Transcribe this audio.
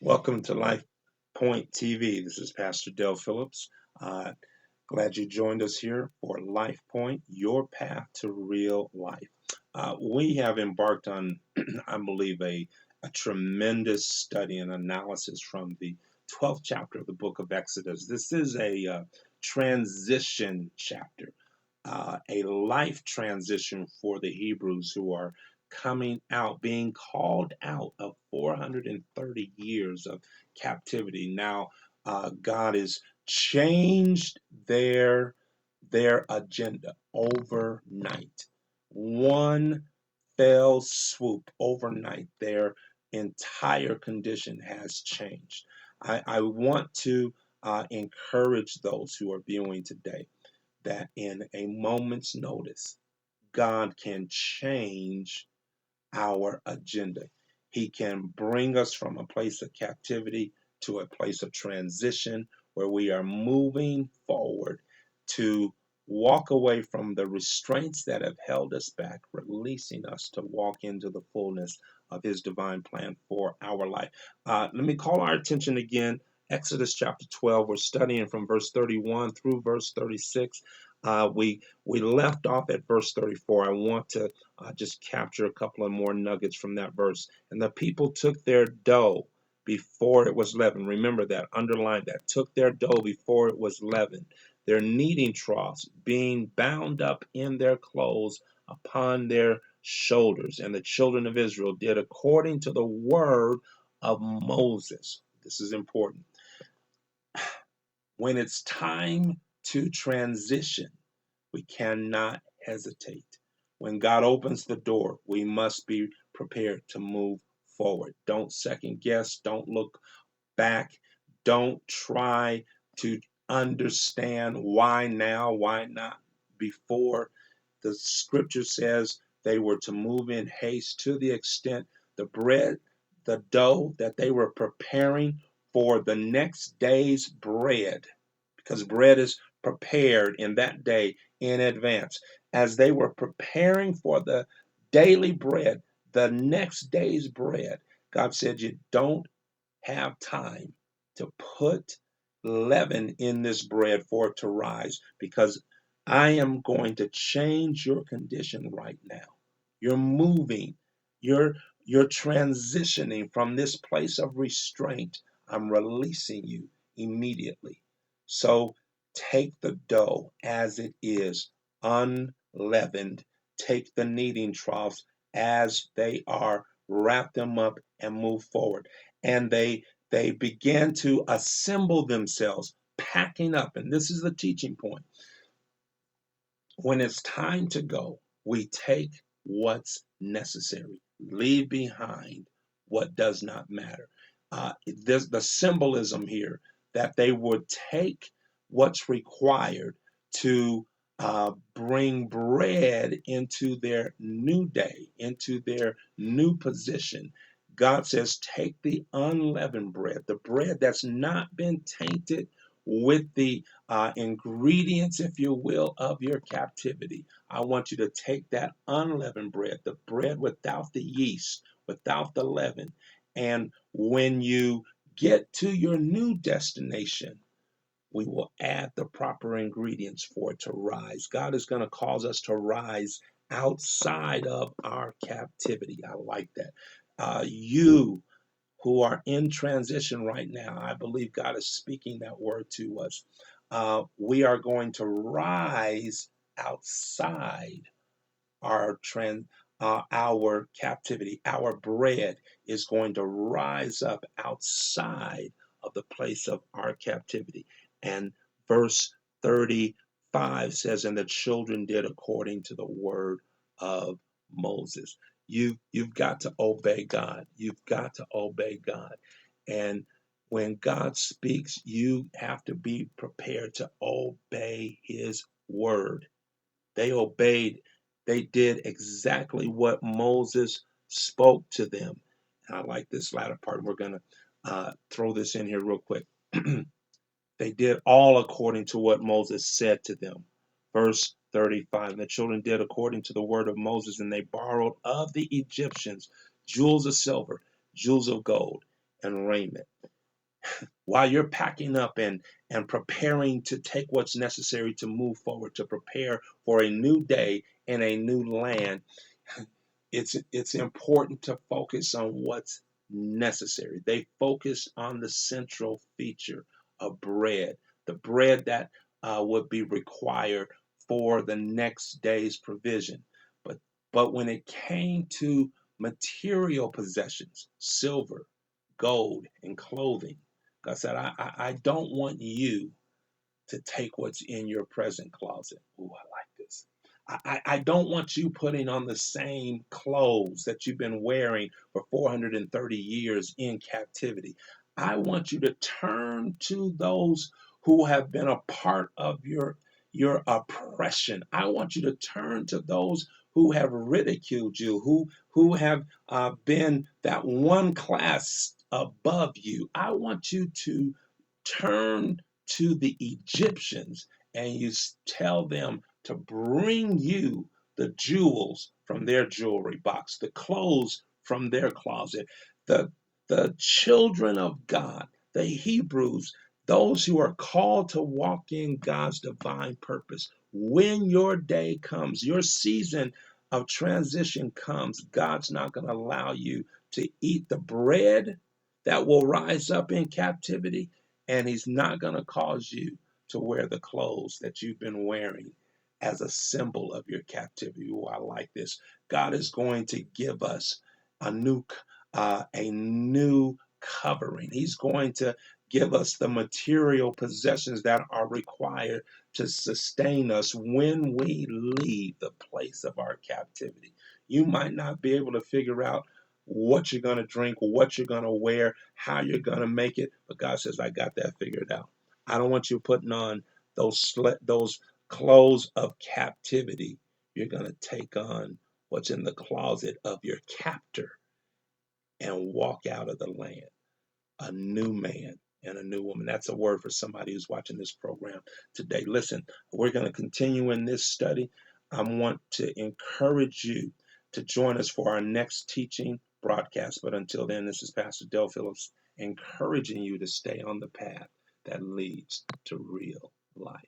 Welcome to Life Point TV. This is Pastor Del Phillips. Uh, Glad you joined us here for Life Point, your path to real life. We have embarked on, I believe, a tremendous study and analysis from the 12th chapter of the book of Exodus. This is a transition chapter, a life transition for the Hebrews who are coming out, being called out of 430 years of captivity. Now, God has changed their agenda overnight. One fell swoop overnight. Their entire condition has changed. I want to encourage those who are viewing today that in a moment's notice, God can change our agenda. He can bring us from a place of captivity to a place of transition where we are moving forward to walk away from the restraints that have held us back, releasing us to walk into the fullness of His divine plan for our life. Let me call our attention again. Exodus chapter 12, we're studying from verse 31 through verse 36. We left off at verse 34. I want to just capture a couple of more nuggets from that verse. And the people took their dough before it was leavened. Remember that, underline that. Took their dough before it was leavened. Their kneading troughs being bound up in their clothes upon their shoulders. And the children of Israel did according to the word of Moses. This is important. When it's time to transition, we cannot hesitate. When God opens the door, we must be prepared to move forward. Don't second guess. Don't look back. Don't try to understand why now, why not before. The scripture says they were to move in haste to the extent the dough that they were preparing for the next day's bread, because bread is prepared in that day in advance. As they were preparing for the daily bread, the next day's bread, God said, you don't have time to put leaven in this bread for it to rise, because I am going to change your condition right now. You're moving, you're transitioning from this place of restraint. I'm releasing you immediately. So take the dough as it is, unleavened. Take the kneading troughs as they are, wrap them up and move forward. And they began to assemble themselves, packing up. And this is the teaching point. When it's time to go, we take what's necessary, leave behind what does not matter. There's the symbolism here that they would take what's required to bring bread into their new day, into their new position. God says, take the unleavened bread, the bread that's not been tainted with the ingredients, if you will, of your captivity. I want you to take that unleavened bread, the bread without the yeast, without the leaven, and when you get to your new destination, we will add the proper ingredients for it to rise. God is going to cause us to rise outside of our captivity. I like that. You who are in transition right now, I believe God is speaking that word to us. We are going to rise outside our our captivity. Our bread is going to rise up outside of the place of our captivity. And verse 35 says, and the children did according to the word of Moses. You've got to obey God. You've got to obey God. And when God speaks, you have to be prepared to obey His word. They obeyed. They did exactly what Moses spoke to them. And I like this latter part. We're going to throw this in here real quick. They did all according to what Moses said to them. Verse 35, and the children did according to the word of Moses, and they borrowed of the Egyptians jewels of silver, jewels of gold, and raiment. While you're packing up and preparing to take what's necessary to move forward, to prepare for a new day in a new land, it's important to focus on what's necessary. They focused on the central feature of bread, the bread that would be required for the next day's provision. But when it came to material possessions, silver, gold, and clothing, God said, I don't want you to take what's in your present closet. Ooh, I like this. I don't want you putting on the same clothes that you've been wearing for 430 years in captivity. I want you to turn to those who have been a part of your oppression. I want you to turn to those who have ridiculed you, who have been that one class above you. I want you to turn to the Egyptians and you tell them to bring you the jewels from their jewelry box, the clothes from their closet, the children of God, the Hebrews, those who are called to walk in God's divine purpose. When your day comes, your season of transition comes, God's not going to allow you to eat the bread that will rise up in captivity, and He's not going to cause you to wear the clothes that you've been wearing as a symbol of your captivity. Oh, I like this. God is going to give us a new covering. He's going to give us the material possessions that are required to sustain us when we leave the place of our captivity. You might not be able to figure out what you're going to drink, what you're going to wear, how you're going to make it, but God says, I got that figured out. I don't want you putting on those clothes of captivity. You're going to take on what's in the closet of your captor and walk out of the land a new man and a new woman. That's a word for somebody who's watching this program today. Listen, we're going to continue in this study. I want to encourage you to join us for our next teaching broadcast. But until then, this is Pastor Del Phillips encouraging you to stay on the path that leads to real life.